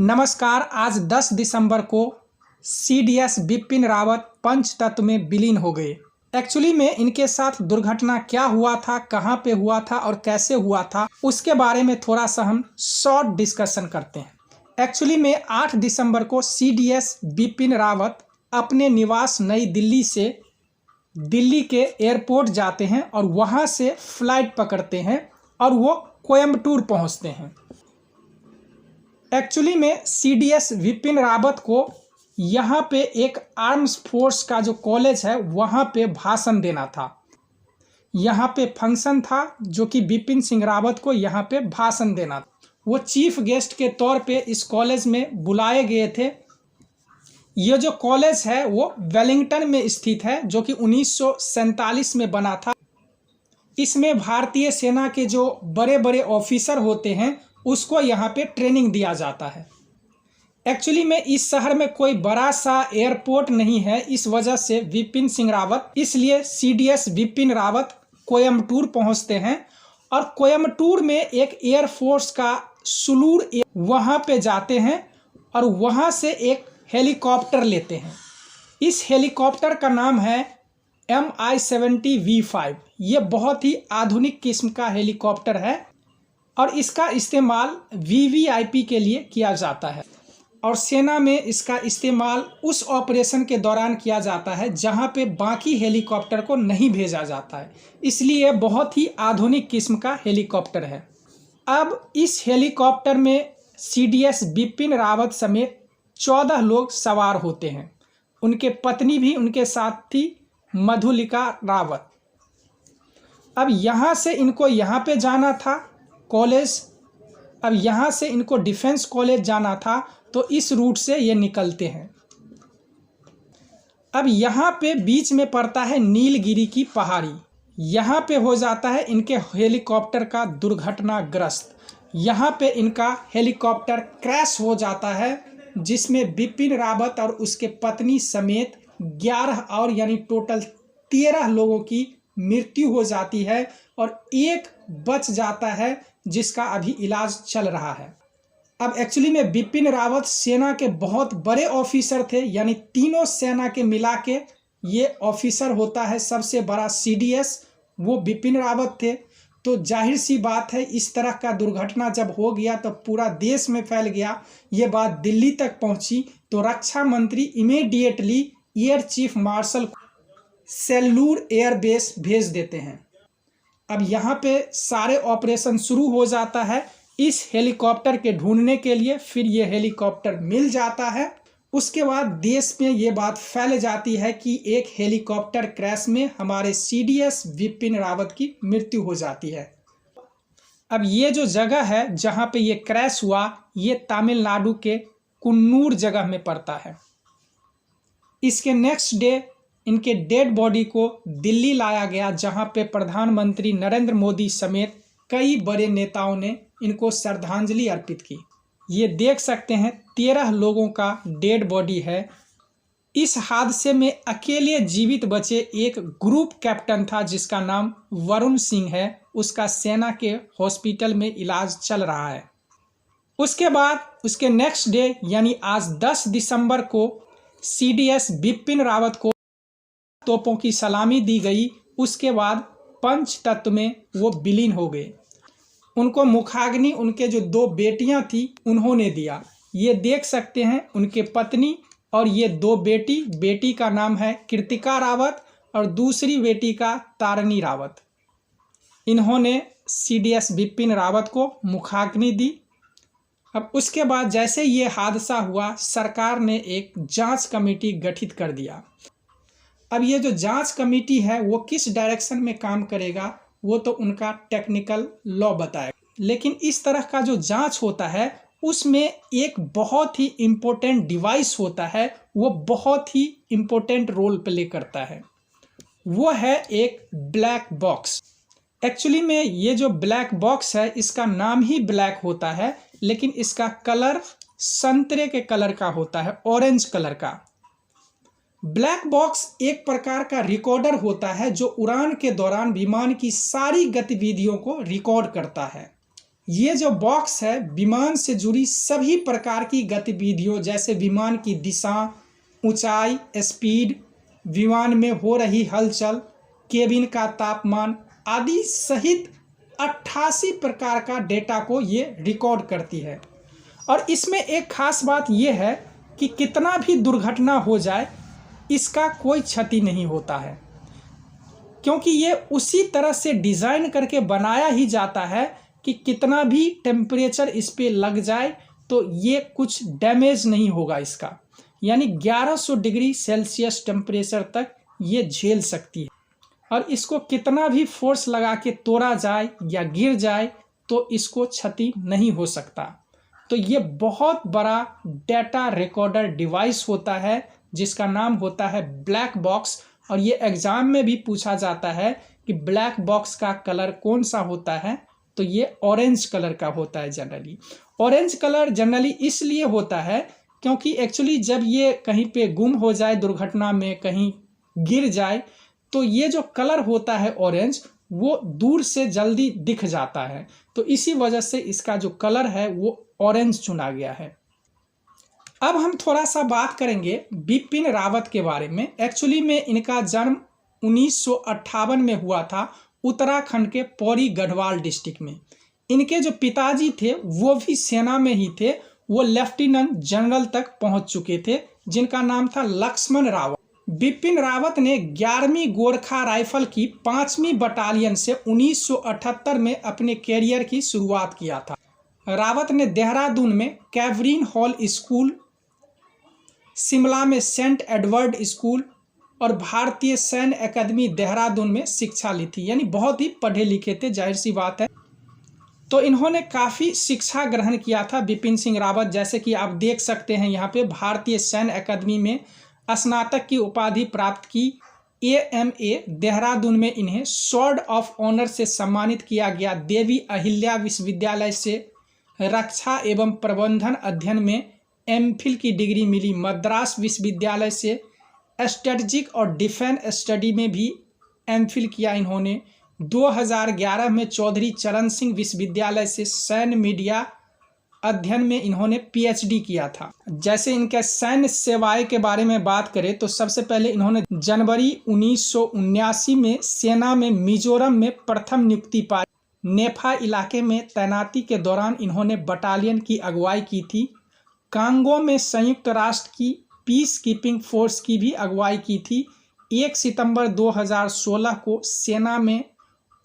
नमस्कार। आज 10 दिसंबर को सीडीएस बिपिन रावत पंचतत्व में विलीन हो गए। एक्चुअली में इनके साथ दुर्घटना क्या हुआ था, कहां पे हुआ था और कैसे हुआ था, उसके बारे में थोड़ा सा हम शॉर्ट डिस्कशन करते हैं। एक्चुअली में 8 दिसंबर को सीडीएस बिपिन रावत अपने निवास नई दिल्ली से दिल्ली के एयरपोर्ट जाते हैं और वहां से फ्लाइट पकड़ते हैं और वो कोयम्बटूर पहुंचते हैं। एक्चुअली में सीडीएस बिपिन रावत को यहाँ पे एक आर्म्स फोर्स का जो कॉलेज है वहाँ पे भाषण देना था। यहाँ पे फंक्शन था जो कि बिपिन सिंह रावत को यहाँ पे भाषण देना था। वो चीफ गेस्ट के तौर पे इस कॉलेज में बुलाए गए थे। ये जो कॉलेज है वो वेलिंगटन में स्थित है जो कि 1947 में बना था। इसमें भारतीय सेना के जो बड़े बड़े ऑफिसर होते हैं उसको यहाँ पे ट्रेनिंग दिया जाता है। एक्चुअली में इस शहर में कोई बड़ा सा एयरपोर्ट नहीं है, इस वजह से बिपिन सिंह रावत इसलिए सीडीएस बिपिन रावत कोयम्बटूर पहुंचते हैं और कोयम्बटूर में एक एयरफोर्स का सुलूर वहाँ पे जाते हैं और वहाँ से एक हेलीकॉप्टर लेते हैं। इस हेलीकॉप्टर का नाम है Mi-70V5। ये बहुत ही आधुनिक किस्म का हेलीकॉप्टर है और इसका इस्तेमाल वीवीआईपी के लिए किया जाता है और सेना में इसका इस्तेमाल उस ऑपरेशन के दौरान किया जाता है जहां पे बाकी हेलीकॉप्टर को नहीं भेजा जाता है, इसलिए बहुत ही आधुनिक किस्म का हेलीकॉप्टर है। अब इस हेलीकॉप्टर में सीडीएस बिपिन रावत समेत 14 लोग सवार होते हैं। उनके पत्नी भी उनके साथ थी, मधुलिका रावत। अब यहाँ से इनको यहाँ पे जाना था कॉलेज। अब यहाँ से इनको डिफेंस कॉलेज जाना था तो इस रूट से ये निकलते हैं। अब यहाँ पे बीच में पड़ता है नीलगिरी की पहाड़ी। यहाँ पे हो जाता है इनके हेलीकॉप्टर का दुर्घटनाग्रस्त। यहाँ पे इनका हेलीकॉप्टर क्रैश हो जाता है जिसमें बिपिन रावत और उसके पत्नी समेत 11 और यानी टोटल 13 लोगों की मृत्यु हो जाती है और एक बच जाता है जिसका अभी इलाज चल रहा है। अब एक्चुअली में बिपिन रावत सेना के बहुत बड़े ऑफिसर थे, यानी तीनों सेना के मिला के ये ऑफिसर होता है सबसे बड़ा सीडीएस, वो बिपिन रावत थे। तो जाहिर सी बात है इस तरह का दुर्घटना जब हो गया तो पूरा देश में फैल गया। ये बात दिल्ली तक पहुंची तो रक्षा मंत्री immediately air chief marshal Sulur airbase भेज देते हैं। अब यहाँ पे सारे ऑपरेशन शुरू हो जाता है इस हेलीकॉप्टर के ढूंढने के लिए। फिर ये हेलीकॉप्टर मिल जाता है। उसके बाद देश में ये बात फैल जाती है कि एक हेलीकॉप्टर क्रैश में हमारे सीडीएस बिपिन रावत की मृत्यु हो जाती है। अब ये जो जगह है जहाँ पे ये क्रैश हुआ ये तमिलनाडु के कुन्नूर जगह में पड़ता है। इसके नेक्स्ट डे इनके डेड बॉडी को दिल्ली लाया गया जहां पे प्रधानमंत्री नरेंद्र मोदी समेत कई बड़े नेताओं ने इनको श्रद्धांजलि अर्पित की। ये देख सकते हैं 13 लोगों का डेड बॉडी है। इस हादसे में अकेले जीवित बचे एक ग्रुप कैप्टन था जिसका नाम वरुण सिंह है। उसका सेना के हॉस्पिटल में इलाज चल रहा है। उसके बाद उसके नेक्स्ट डे यानी आज 10 दिसंबर को सीडीएस बिपिन रावत को तोपों की सलामी दी गई। उसके बाद पंचतत्व में वो विलीन हो गए। उनको मुखाग्नि उनके जो 2 बेटियां थी उन्होंने दिया। ये देख सकते हैं उनके पत्नी और ये 2 बेटी का नाम है कृतिका रावत और दूसरी बेटी का तारणी रावत। इन्होंने सीडीएस बिपिन रावत को मुखाग्नि दी। अब उसके बाद जैसे ये हादसा हुआ सरकार ने एक जांच कमेटी गठित कर दिया। अब ये जो जांच कमेटी है वो किस डायरेक्शन में काम करेगा वो तो उनका टेक्निकल लॉ बताएगा, लेकिन इस तरह का जो जांच होता है उसमें एक बहुत ही इम्पोर्टेंट डिवाइस होता है, वो बहुत ही इम्पोर्टेंट रोल प्ले करता है। वो है एक ब्लैक बॉक्स। एक्चुअली में ये जो ब्लैक बॉक्स है इसका नाम ही ब्लैक होता है, लेकिन इसका कलर संतरे के कलर का होता है, ऑरेंज कलर का। ब्लैक बॉक्स एक प्रकार का रिकॉर्डर होता है जो उड़ान के दौरान विमान की सारी गतिविधियों को रिकॉर्ड करता है। ये जो बॉक्स है विमान से जुड़ी सभी प्रकार की गतिविधियों जैसे विमान की दिशा, ऊंचाई, स्पीड, विमान में हो रही हलचल, केबिन का तापमान आदि सहित 88 प्रकार का डेटा को ये रिकॉर्ड करती है। और इसमें एक खास बात ये है कि कितना भी दुर्घटना हो जाए इसका कोई क्षति नहीं होता है, क्योंकि ये उसी तरह से डिज़ाइन करके बनाया ही जाता है कि कितना भी टेम्परेचर इस पे लग जाए तो ये कुछ डैमेज नहीं होगा इसका, यानी 1100 डिग्री सेल्सियस टेम्परेचर तक ये झेल सकती है। और इसको कितना भी फोर्स लगा के तोड़ा जाए या गिर जाए तो इसको क्षति नहीं हो सकता। तो ये बहुत बड़ा डेटा रिकॉर्डर डिवाइस होता है जिसका नाम होता है ब्लैक बॉक्स। और ये एग्जाम में भी पूछा जाता है कि ब्लैक बॉक्स का कलर कौन सा होता है, तो ये ऑरेंज कलर का होता है जनरली। ऑरेंज कलर जनरली इसलिए होता है क्योंकि एक्चुअली जब ये कहीं पे गुम हो जाए, दुर्घटना में कहीं गिर जाए, तो ये जो कलर होता है ऑरेंज वो दूर से जल्दी दिख जाता है, तो इसी वजह से इसका जो कलर है वो ऑरेंज चुना गया है। अब हम थोड़ा सा बात करेंगे बिपिन रावत के बारे में। एक्चुअली में इनका जन्म 1958 में हुआ था उत्तराखंड के पौड़ी गढ़वाल डिस्ट्रिक्ट में। इनके जो पिताजी थे वो भी सेना में ही थे, वो लेफ्टिनेंट जनरल तक पहुंच चुके थे, जिनका नाम था लक्ष्मण रावत। बिपिन रावत ने 11वीं गोरखा राइफल की 5वीं बटालियन से 1978 में अपने कैरियर की शुरुआत किया था। रावत ने देहरादून में कैवरीन हॉल स्कूल, शिमला में सेंट एडवर्ड स्कूल और भारतीय सैन्य अकादमी देहरादून में शिक्षा ली थी, यानी बहुत ही पढ़े लिखे थे, जाहिर सी बात है। तो इन्होंने काफ़ी शिक्षा ग्रहण किया था बिपिन सिंह रावत, जैसे कि आप देख सकते हैं यहाँ पे भारतीय सैन्य अकादमी में स्नातक की उपाधि प्राप्त की। AMA देहरादून में इन्हें स्वॉर्ड ऑफ ऑनर से सम्मानित किया गया। देवी अहिल्या विश्वविद्यालय से रक्षा एवं प्रबंधन अध्ययन में MPhil की डिग्री मिली। मद्रास विश्वविद्यालय से स्ट्रेटजिक और डिफेंस स्टडी में भी MPhil किया इन्होंने। 2011 में चौधरी चरण सिंह विश्वविद्यालय से सैन्य मीडिया अध्ययन में इन्होंने PhD किया था। जैसे इनके सैन्य सेवाएं के बारे में बात करें तो सबसे पहले इन्होंने जनवरी 1979 में सेना में मिजोरम में प्रथम नियुक्ति पाई। नेफा इलाके में तैनाती के दौरान इन्होंने बटालियन की अगुवाई की थी। कांगो में संयुक्त राष्ट्र की पीस कीपिंग फोर्स की भी अगुवाई की थी। 1 सितंबर 2016 को सेना में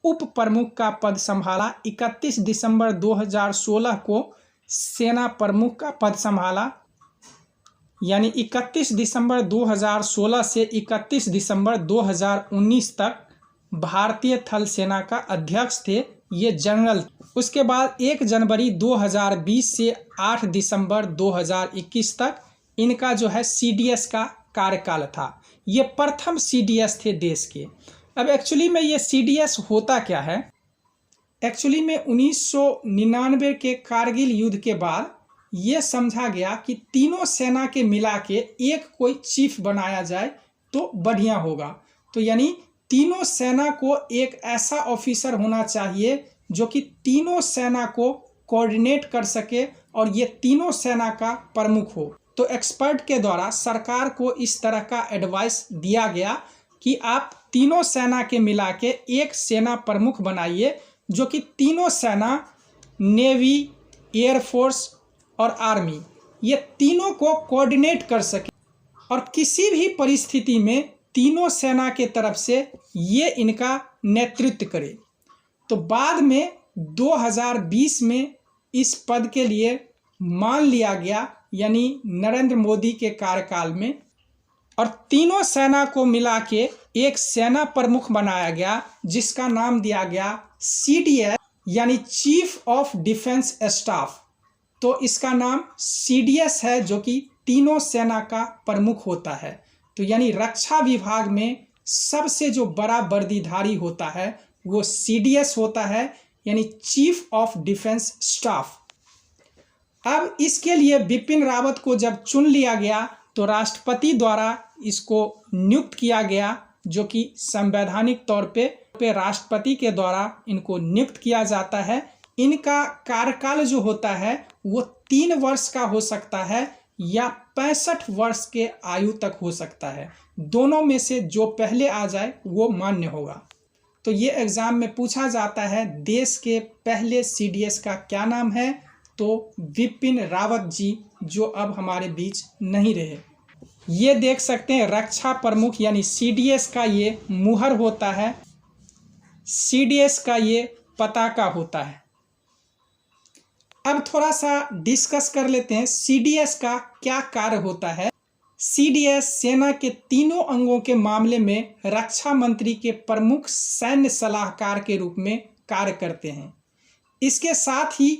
उप प्रमुख का पद संभाला। 31 दिसंबर 2016 को सेना प्रमुख का पद संभाला, यानी 31 दिसंबर 2016 से 31 दिसंबर 2019 तक भारतीय थल सेना का अध्यक्ष थे, ये जनरल। उसके बाद 1 जनवरी 2020 से 8 दिसंबर 2021 तक इनका जो है CDS का कार्यकाल था। ये प्रथम CDS थे देश के। अब एक्चुअली में ये CDS होता क्या है? एक्चुअली में 1999 के कारगिल युद्ध के बाद ये समझा गया कि तीनों सेना के मिला के एक कोई चीफ बनाया जाए तो बढ़िया होगा। तो यानी तीनों सेना को एक ऐसा ऑफिसर होना चाहिए जो कि तीनों सेना को कोऑर्डिनेट कर सके और ये तीनों सेना का प्रमुख हो। तो एक्सपर्ट के द्वारा सरकार को इस तरह का एडवाइस दिया गया कि आप तीनों सेना के मिला के एक सेना प्रमुख बनाइए जो कि तीनों सेना, नेवी, एयरफोर्स और आर्मी, ये तीनों को कोऑर्डिनेट कर सके और किसी भी परिस्थिति में तीनों सेना के तरफ से ये इनका नेतृत्व करे। तो बाद में 2020 में इस पद के लिए मान लिया गया, यानी नरेंद्र मोदी के कार्यकाल में, और तीनों सेना को मिला के एक सेना प्रमुख बनाया गया जिसका नाम दिया गया CDS, यानी चीफ ऑफ डिफेंस स्टाफ। तो इसका नाम CDS है जो कि तीनों सेना का प्रमुख होता है। तो यानी रक्षा विभाग में सबसे जो बड़ा वर्दीधारी होता है वो CDS होता है, यानी चीफ ऑफ डिफेंस स्टाफ। अब इसके लिए बिपिन रावत को जब चुन लिया गया तो राष्ट्रपति द्वारा इसको नियुक्त किया गया, जो कि संवैधानिक तौर पे राष्ट्रपति के द्वारा इनको नियुक्त किया जाता है। इनका कार्यकाल जो होता है वो 3 वर्ष का हो सकता है या 65 वर्ष के आयु तक हो सकता है। दोनों में से जो पहले आ जाए वो मान्य होगा। तो ये एग्जाम में पूछा जाता है देश के पहले सीडीएस का क्या नाम है, तो विपिन रावत जी, जो अब हमारे बीच नहीं रहे। ये देख सकते हैं रक्षा प्रमुख यानी सीडीएस का ये मुहर होता है, सीडीएस का ये पताका होता है। अब थोड़ा सा डिस्कस कर लेते हैं सीडीएस का क्या कार्य होता है। सीडीएस सेना के तीनों अंगों के मामले में रक्षा मंत्री के प्रमुख सैन्य सलाहकार के रूप में कार्य करते हैं। इसके साथ ही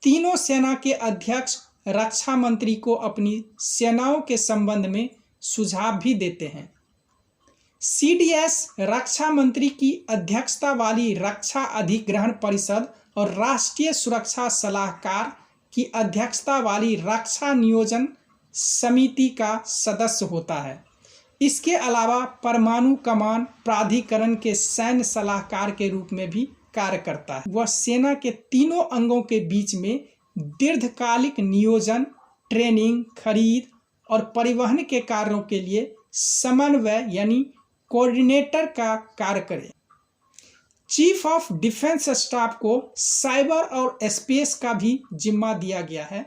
तीनों सेना के अध्यक्ष रक्षा मंत्री को अपनी सेनाओं के संबंध में सुझाव भी देते हैं। सीडीएस रक्षा मंत्री की अध्यक्षता वाली रक्षा अधिग्रहण परिषद और राष्ट्रीय सुरक्षा सलाहकार की अध्यक्षता वाली रक्षा नियोजन समिति का सदस्य होता है। इसके अलावा परमाणु कमान प्राधिकरण के सैन्य सलाहकार के रूप में भी कार्य करता है। वह सेना के तीनों अंगों के बीच में दीर्घकालिक नियोजन, ट्रेनिंग, खरीद और परिवहन के कार्यों के लिए समन्वय यानी कोऑर्डिनेटर का कार्य करे। चीफ ऑफ डिफेंस स्टाफ को साइबर और स्पेस का भी जिम्मा दिया गया है।